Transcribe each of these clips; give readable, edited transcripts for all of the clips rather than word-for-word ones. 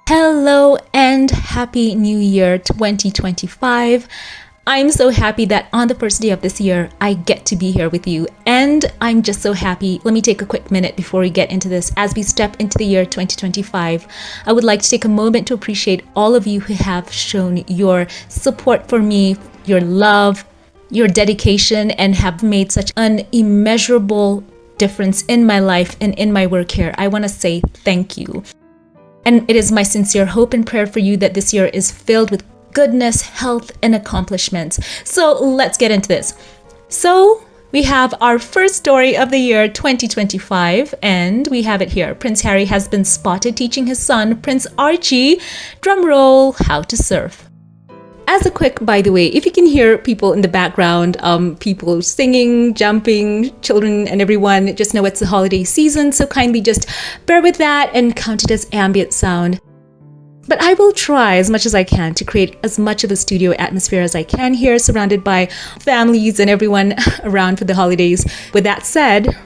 Hello and Happy New Year 2025. I'm so happy that on the first day of this year, I get to be here with you. And I'm just so happy. Let me take a quick minute before we get into this. As we step into the year 2025, I would like to take a moment to appreciate all of you who have shown your support for me, your love, your dedication, and have made such an immeasurable difference in my life and in my work here. I want to say thank you. And it is my sincere hope and prayer for you that this year is filled with goodness, health, and accomplishments. So let's get into this. So we have our first story of the year 2025, and we have it here. Prince Harry has been spotted teaching his son, Prince Archie, drumroll, how to surf. As a quick, by the way, if you can hear people in the background, people singing, jumping, children and everyone, just know it's the holiday season, so kindly just bear with that and count it as ambient sound. But I will try as much as I can to create as much of a studio atmosphere as I can here, surrounded by families and everyone around for the holidays. With that said,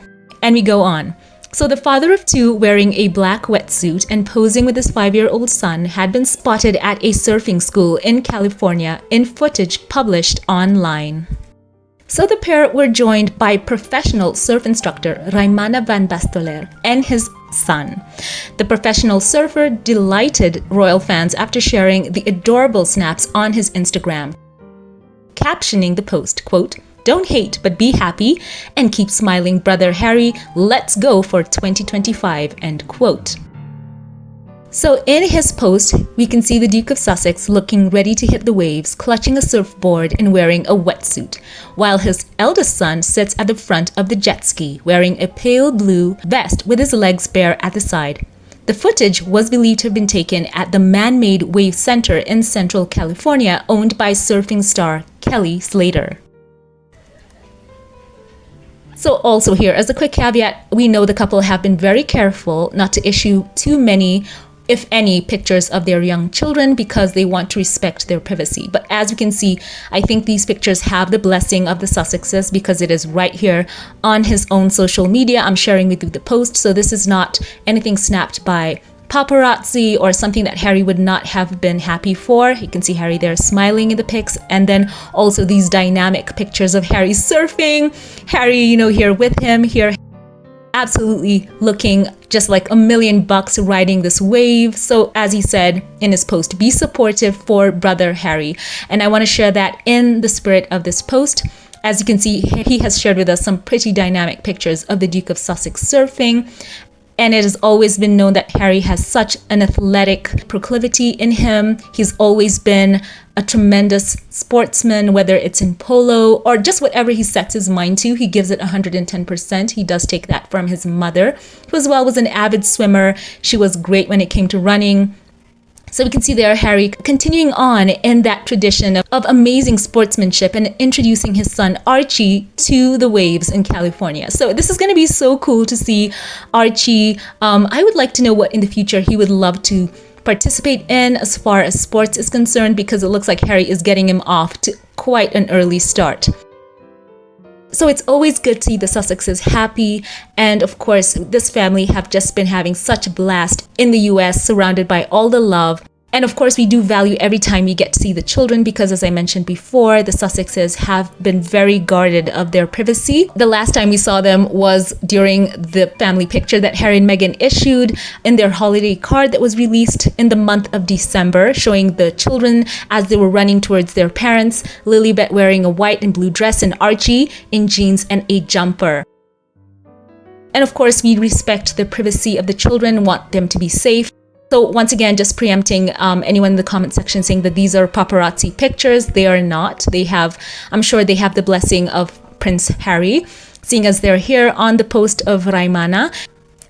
and we go on. So the father of two, wearing a black wetsuit and posing with his 5-year-old son, had been spotted at a surfing school in California in footage published online. So the pair were joined by professional surf instructor Raimana van Bastoler and his son. The professional surfer delighted royal fans after sharing the adorable snaps on his Instagram, captioning the post, quote, "Don't hate, but be happy and keep smiling, brother Harry. Let's go for 2025, end quote. So in his post, we can see the Duke of Sussex looking ready to hit the waves, clutching a surfboard and wearing a wetsuit, while his eldest son sits at the front of the jet ski, wearing a pale blue vest with his legs bare at the side. The footage was believed to have been taken at the man-made wave center in Central California, owned by surfing star Kelly Slater. So also here, as a quick caveat, we know the couple have been very careful not to issue too many, if any, pictures of their young children because they want to respect their privacy. But as you can see, I think these pictures have the blessing of the Sussexes because it is right here on his own social media. I'm sharing with you the post, so this is not anything snapped by paparazzi or something that Harry would not have been happy for. You can see Harry there smiling in the pics, and then also these dynamic pictures of Harry surfing. Harry, here with him, here absolutely looking just like $1,000,000 riding this wave. So as he said in his post, be supportive for brother Harry. And I want to share that in the spirit of this post. As you can see, he has shared with us some pretty dynamic pictures of the Duke of Sussex surfing. And it has always been known that Harry has such an athletic proclivity in him. He's always been a tremendous sportsman, whether it's in polo or just whatever he sets his mind to, he gives it 110%. He does take that from his mother, who as well was an avid swimmer. She was great when it came to running. So we can see there Harry continuing on in that tradition of amazing sportsmanship and introducing his son Archie to the waves in California. So this is going to be so cool to see Archie. I would like to know what in the future he would love to participate in as far as sports is concerned, because it looks like Harry is getting him off to quite an early start. So it's always good to see the Sussexes happy, and of course this family have just been having such a blast in the US, surrounded by all the love. And of course we do value every time we get to see the children because, as I mentioned before, the Sussexes have been very guarded of their privacy. The last time we saw them was during the family picture that Harry and Meghan issued in their holiday card that was released in the month of December, showing the children as they were running towards their parents, Lilibet wearing a white and blue dress and Archie in jeans and a jumper. And of course we respect the privacy of the children, want them to be safe. So once again, just preempting anyone in the comment section saying that these are paparazzi pictures. They are not. I'm sure they have the blessing of Prince Harry, seeing as they're here on the post of Raimana.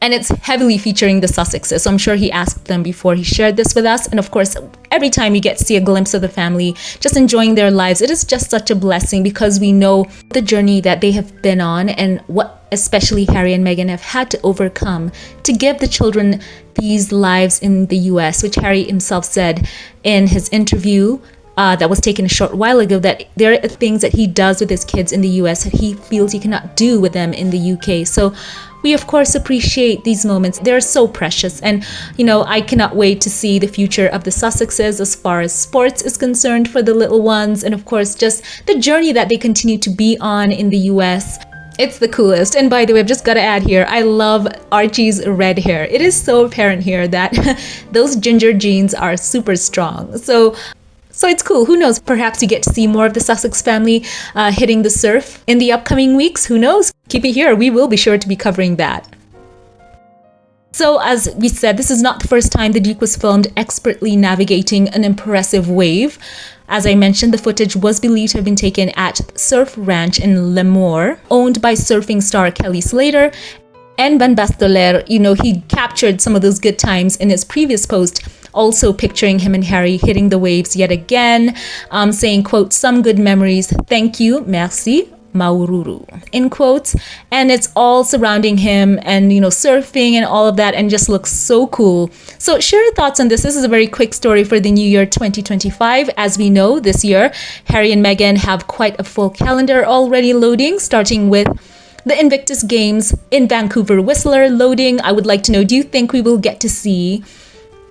And it's heavily featuring the Sussexes. So I'm sure he asked them before he shared this with us. And of course, every time you get to see a glimpse of the family just enjoying their lives, it is just such a blessing because we know the journey that they have been on and what especially Harry and Meghan have had to overcome to give the children these lives in the US, which Harry himself said in his interview that was taken a short while ago, that there are things that he does with his kids in the US that he feels he cannot do with them in the UK. So We of course appreciate these moments. They're so precious, and I cannot wait to see the future of the Sussexes as far as sports is concerned for the little ones, and of course just the journey that they continue to be on in the US. It's the coolest. And by the way, I've just got to add here, I love Archie's red hair. It is so apparent here that those ginger genes are super strong. So it's cool. Who knows? Perhaps you get to see more of the Sussex family hitting the surf in the upcoming weeks. Who knows? Keep it here. We will be sure to be covering that. So as we said, this is not the first time the Duke was filmed expertly navigating an impressive wave. As I mentioned, the footage was believed to have been taken at Surf Ranch in Lemoore, owned by surfing star Kelly Slater. And Van Bastoler, he captured some of those good times in his previous post, also picturing him and Harry hitting the waves yet again, saying, quote, "Some good memories. Thank you. Merci. Maururu," in quotes. And it's all surrounding him and surfing and all of that, and just looks so cool. So share your thoughts on this. This is a very quick story for the new year 2025. As we know, this year Harry and Meghan have quite a full calendar already loading, starting with the Invictus Games in Vancouver Whistler loading. I would like to know, do you think we will get to see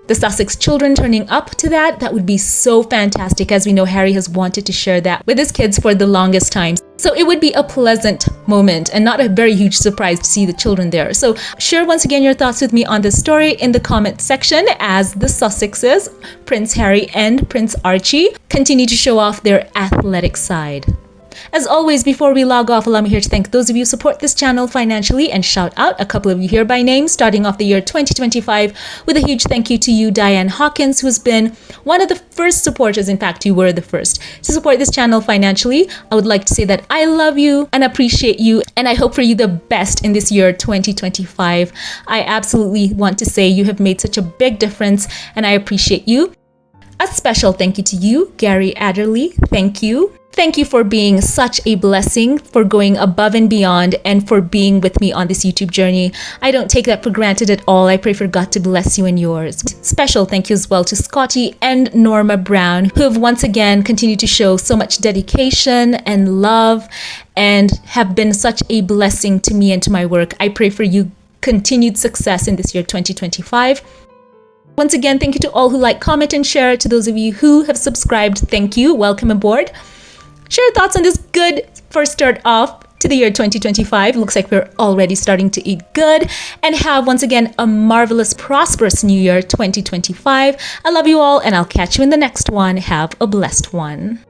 the Sussex children turning up to that? That would be so fantastic. As we know, Harry has wanted to share that with his kids for the longest time. So it would be a pleasant moment and not a very huge surprise to see the children there. So share once again your thoughts with me on this story in the comment section as the Sussexes, Prince Harry and Prince Archie, continue to show off their athletic side. As always, before we log off, allow me here to thank those of you who support this channel financially and shout out a couple of you here by name, starting off the year 2025 with a huge thank you to you, Diane Hawkins, who's been one of the first supporters. In fact, you were the first to support this channel financially. I would like to say that I love you and appreciate you, and I hope for you the best in this year 2025. I absolutely want to say you have made such a big difference, and I appreciate you. A special thank you to you, Gary Adderley. Thank you. Thank you for being such a blessing, for going above and beyond, and for being with me on this YouTube journey. I don't take that for granted at all. I pray for God to bless you and yours. Special thank you as well to Scotty and Norma Brown, who have once again continued to show so much dedication and love and have been such a blessing to me and to my work. I pray for you continued success in this year 2025. Once again, thank you to all who like, comment, and share. To those of you who have subscribed, thank you. Welcome aboard. Share your thoughts on this good first start off to the year 2025. Looks like we're already starting to eat good, and have once again a marvelous, prosperous new year 2025. I love you all, and I'll catch you in the next one. Have a blessed one.